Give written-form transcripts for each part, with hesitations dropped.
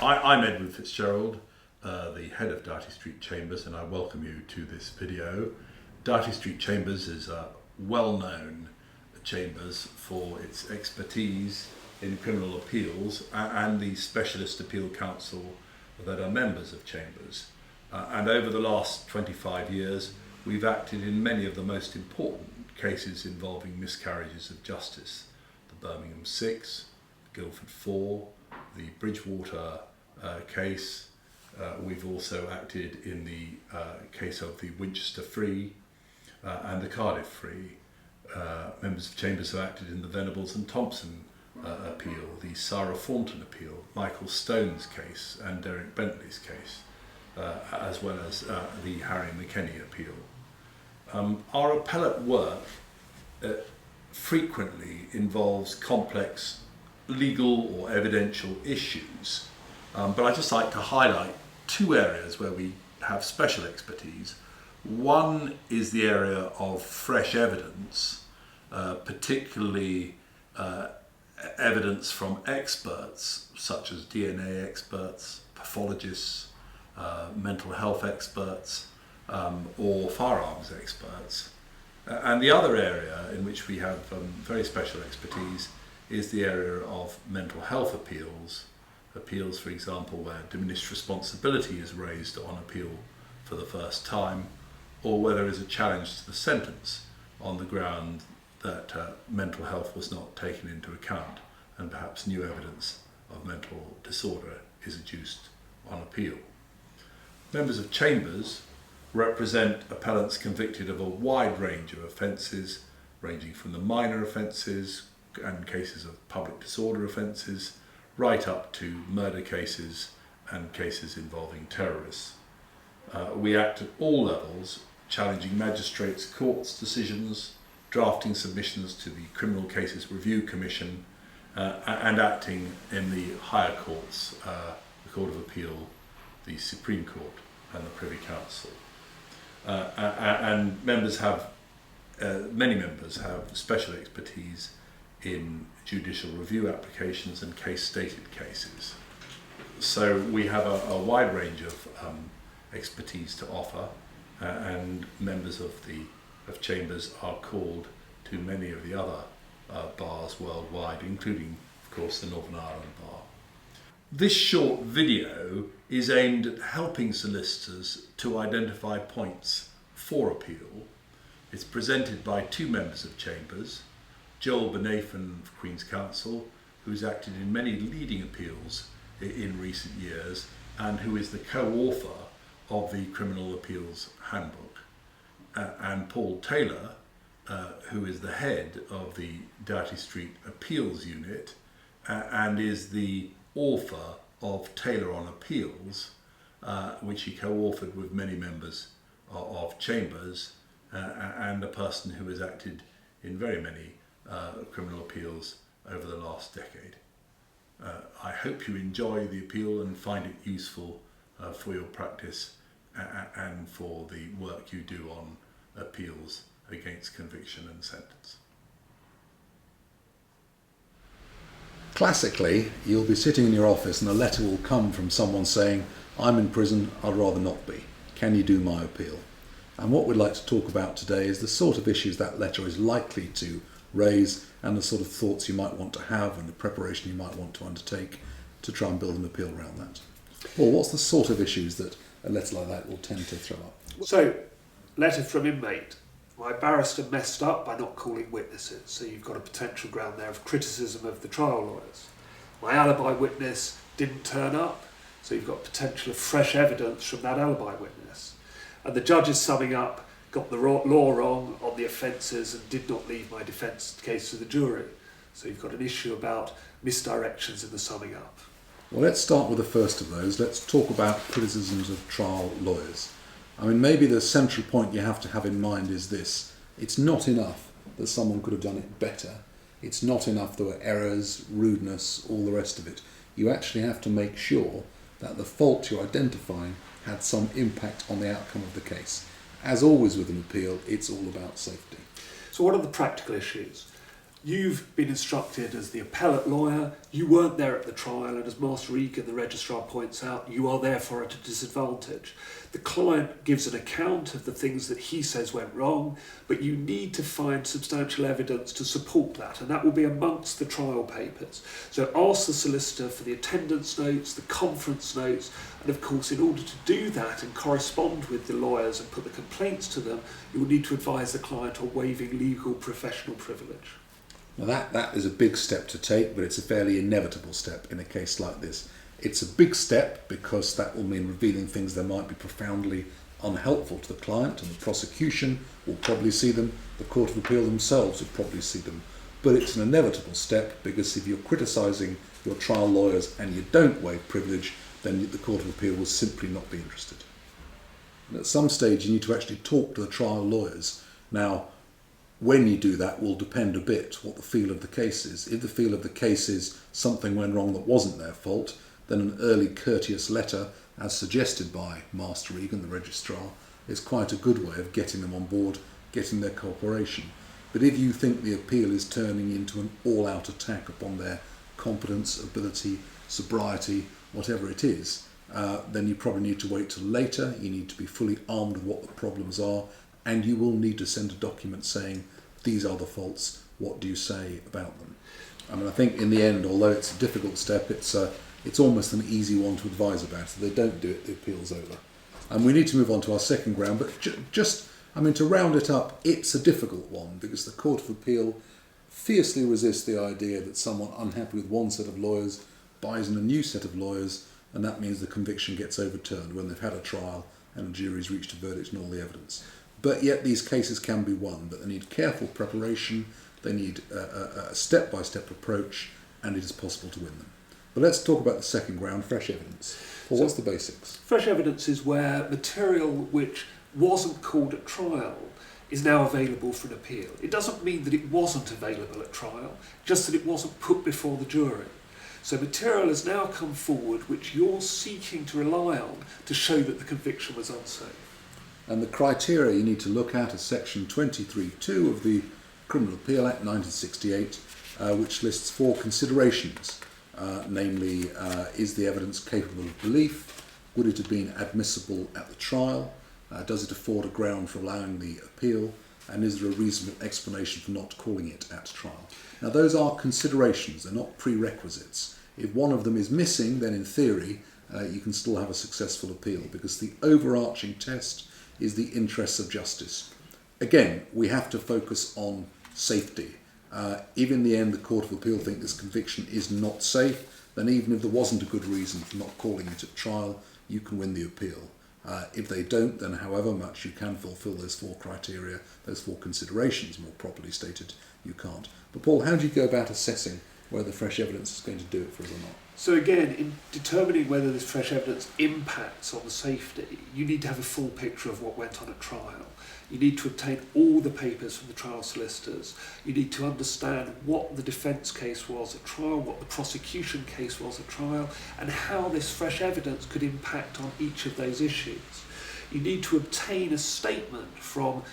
I'm Edward Fitzgerald, the head of Doughty Street Chambers, and I welcome you to this video. Doughty Street Chambers is a well-known chambers for its expertise in criminal appeals and the specialist appeal council that are members of chambers. And over the last 25 years, we've acted in many of the most important cases involving miscarriages of justice. The Birmingham 6, Guildford 4, the Bridgewater case. We've also acted in the case of the Winchester Free and the Cardiff Free. Members of Chambers have acted in the Venables and Thompson appeal, the Sarah Thornton appeal, Michael Stone's case and Derek Bentley's case, as well as the Harry McKenny appeal. Our appellate work frequently involves complex legal or evidential issues, but I'd just like to highlight two areas where we have special expertise. One is the area of fresh evidence, particularly evidence from experts such as DNA experts, pathologists, mental health experts, or firearms experts. And the other area in which we have very special expertise is the area of mental health appeals. Appeals, for example, where diminished responsibility is raised on appeal for the first time, or where there is a challenge to the sentence on the ground that mental health was not taken into account and perhaps new evidence of mental disorder is adduced on appeal. Members of Chambers represent appellants convicted of a wide range of offences, ranging from the minor offences and cases of public disorder offences, right up to murder cases and cases involving terrorists. We act at all levels, challenging magistrates' courts' decisions, drafting submissions to the Criminal Cases Review Commission, and acting in the higher courts, the Court of Appeal, the Supreme Court and the Privy Council. And members have, many members have special expertise in judicial review applications and case-stated cases. So we have a wide range of expertise to offer, and members of Chambers are called to many of the other bars worldwide, including, of course, the Northern Ireland Bar. This short video is aimed at helping solicitors to identify points for appeal. It's presented by two members of Chambers, Joel Benathan of Queen's Counsel, who's acted in many leading appeals in recent years and who is the co-author of the Criminal Appeals Handbook, and Paul Taylor, who is the head of the Doughty Street Appeals Unit and is the author of Taylor on Appeals, which he co-authored with many members of Chambers, and a person who has acted in very many criminal appeals over the last decade. I hope you enjoy the appeal and find it useful for your practice and for the work you do on appeals against conviction and sentence. Classically, you'll be sitting in your office and a letter will come from someone saying, "I'm in prison, I'd rather not be. Can you do my appeal?" And what we'd like to talk about today is the sort of issues that letter is likely to raise and the sort of thoughts you might want to have and the preparation you might want to undertake to try and build an appeal around that. Well, what's the sort of issues that a letter like that will tend to throw up? So, letter from inmate. My barrister messed up by not calling witnesses, so you've got a potential ground there of criticism of the trial lawyers. My alibi witness didn't turn up, so you've got potential of fresh evidence from that alibi witness. And the judge is summing up, got the law wrong on the offences and did not leave my defence case to the jury. So you've got an issue about misdirections in the summing up. Well, let's start with the first of those. Let's talk about criticisms of trial lawyers. I mean, maybe the central point you have to have in mind is this. It's not enough that someone could have done it better. It's not enough there were errors, rudeness, all the rest of it. You actually have to make sure that the fault you're identifying had some impact on the outcome of the case. As always with an appeal, it's all about safety. So what are the practical issues? You've been instructed as the appellate lawyer, you weren't there at the trial, and as Master Egan, the registrar, points out, you are therefore at a disadvantage. The client gives an account of the things that he says went wrong, but you need to find substantial evidence to support that, and that will be amongst the trial papers. So ask the solicitor for the attendance notes, the conference notes, and of course in order to do that and correspond with the lawyers and put the complaints to them, you will need to advise the client on waiving legal professional privilege. Now that is a big step to take, but it's a fairly inevitable step in a case like this. It's a big step because that will mean revealing things that might be profoundly unhelpful to the client, and the prosecution will probably see them, the Court of Appeal themselves will probably see them. But it's an inevitable step because if you're criticising your trial lawyers and you don't waive privilege, then the Court of Appeal will simply not be interested. And at some stage you need to actually talk to the trial lawyers. Now, when you do that will depend a bit what the feel of the case is. If the feel of the case is something went wrong that wasn't their fault, then an early courteous letter, as suggested by Master Egan, the registrar, is quite a good way of getting them on board, getting their cooperation. But if you think the appeal is turning into an all-out attack upon their competence, ability, sobriety, whatever it is, then you probably need to wait till later. You need to be fully armed with what the problems are, and you will need to send a document saying, these are the faults, what do you say about them? I mean, I think in the end, although it's a difficult step, it's almost an easy one to advise about. If they don't do it, the appeal's over. And we need to move on to our second ground, but to round it up, it's a difficult one because the Court of Appeal fiercely resists the idea that someone unhappy with one set of lawyers buys in a new set of lawyers, and that means the conviction gets overturned when they've had a trial and a jury's reached a verdict and all the evidence. But yet these cases can be won, but they need careful preparation, they need a step-by-step approach, and it is possible to win them. But let's talk about the second ground, fresh evidence. Well, what's the basics? Fresh evidence is where material which wasn't called at trial is now available for an appeal. It doesn't mean that it wasn't available at trial, just that it wasn't put before the jury. So material has now come forward which you're seeking to rely on to show that the conviction was unsafe. And the criteria you need to look at is section 23.2 of the Criminal Appeal Act 1968, which lists 4 considerations, namely, is the evidence capable of belief? Would it have been admissible at the trial? Does it afford a ground for allowing the appeal? And is there a reasonable explanation for not calling it at trial? Now those are considerations, they're not prerequisites. If one of them is missing, then in theory you can still have a successful appeal, because the overarching test is the interests of justice. Again, we have to focus on safety. If in the end the Court of Appeal think this conviction is not safe, then even if there wasn't a good reason for not calling it at trial, you can win the appeal. If they don't, then however much you can fulfil those 4 criteria, those 4 considerations, more properly stated, you can't. But Paul, how do you go about assessing whether fresh evidence is going to do it for us or not? So again, in determining whether this fresh evidence impacts on the safety, you need to have a full picture of what went on at trial. You need to obtain all the papers from the trial solicitors. You need to understand what the defence case was at trial, what the prosecution case was at trial, and how this fresh evidence could impact on each of those issues. You need to obtain a statement from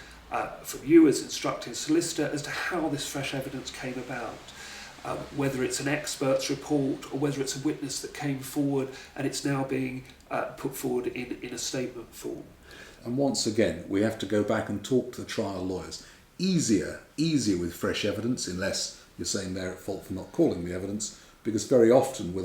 you as instructing solicitor as to how this fresh evidence came about. Whether it's an expert's report or whether it's a witness that came forward and it's now being put forward in a statement form. And once again, we have to go back and talk to the trial lawyers. Easier with fresh evidence, unless you're saying they're at fault for not calling the evidence, because very often with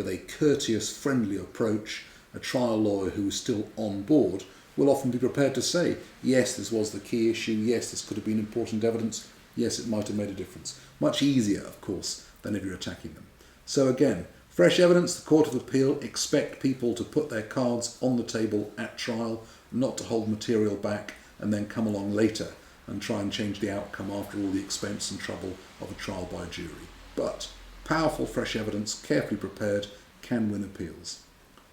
a courteous, friendly approach, a trial lawyer who is still on board will often be prepared to say, yes, this was the key issue, yes, this could have been important evidence, yes, it might have made a difference. Much easier, of course, than if you're attacking them. So again, fresh evidence, the Court of Appeal expect people to put their cards on the table at trial, not to hold material back and then come along later and try and change the outcome after all the expense and trouble of a trial by jury. But powerful fresh evidence, carefully prepared, can win appeals.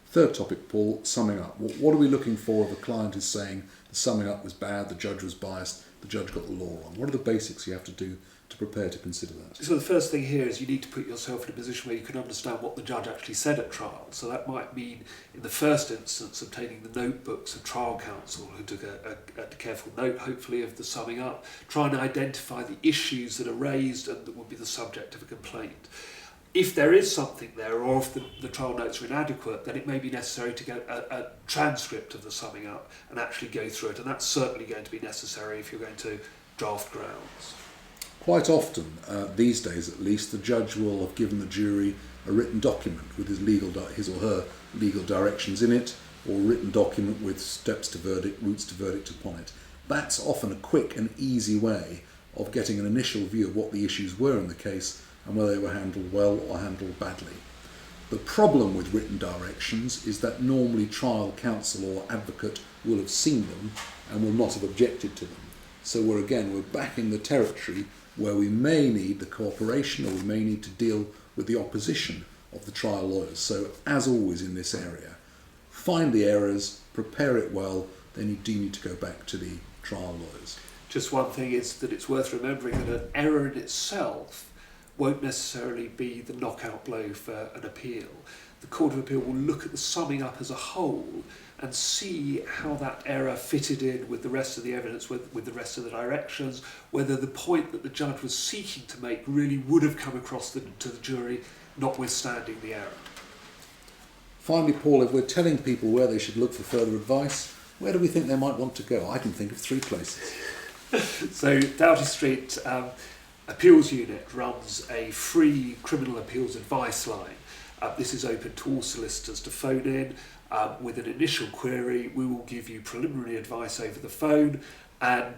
Third topic, Paul, summing up. What are we looking for if a client is saying the summing up was bad, the judge was biased, the judge got the law wrong? What are the basics you have to do to prepare to consider that? So the first thing here is you need to put yourself in a position where you can understand what the judge actually said at trial. So that might mean, in the first instance, obtaining the notebooks of trial counsel who took a careful note, hopefully, of the summing up, try and identify the issues that are raised and that would be the subject of a complaint. If there is something there, or if the trial notes are inadequate, then it may be necessary to get a transcript of the summing up and actually go through it, and that's certainly going to be necessary if you're going to draft grounds. Quite often, these days at least, the judge will have given the jury a written document with his or her legal directions in it, or a written document with steps to verdict, routes to verdict upon it. That's often a quick and easy way of getting an initial view of what the issues were in the case and whether they were handled well or handled badly. The problem with written directions is that normally trial counsel or advocate will have seen them and will not have objected to them. So we're back in the territory where we may need the cooperation, or we may need to deal with the opposition of the trial lawyers. So, as always in this area, find the errors, prepare it well, then you do need to go back to the trial lawyers. Just one thing is that it's worth remembering that an error in itself won't necessarily be the knockout blow for an appeal. The Court of Appeal will look at the summing up as a whole and see how that error fitted in with the rest of the evidence, with the rest of the directions, whether the point that the judge was seeking to make really would have come across to the jury, notwithstanding the error. Finally, Paul, if we're telling people where they should look for further advice, where do we think they might want to go? I can think of 3 places. So, Doughty Street Appeals Unit runs a free criminal appeals advice line. This is open to all solicitors to phone in. With an initial query, we will give you preliminary advice over the phone, and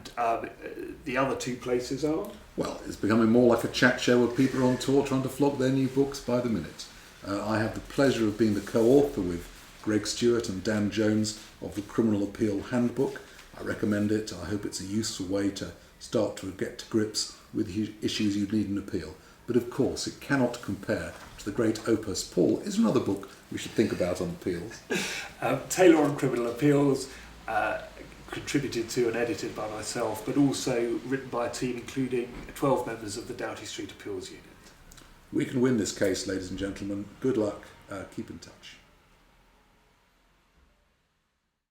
the other 2 places are? Well, it's becoming more like a chat show where people are on tour trying to flog their new books by the minute. I have the pleasure of being the co-author with Greg Stewart and Dan Jones of the Criminal Appeal Handbook. I recommend it. I hope it's a useful way to start to get to grips with issues you need an appeal. But of course, it cannot compare to the great opus. Paul, is another book we should think about on appeals? Taylor on Criminal Appeals, contributed to and edited by myself, but also written by a team including 12 members of the Doughty Street Appeals Unit. We can win this case, ladies and gentlemen. Good luck. Keep in touch.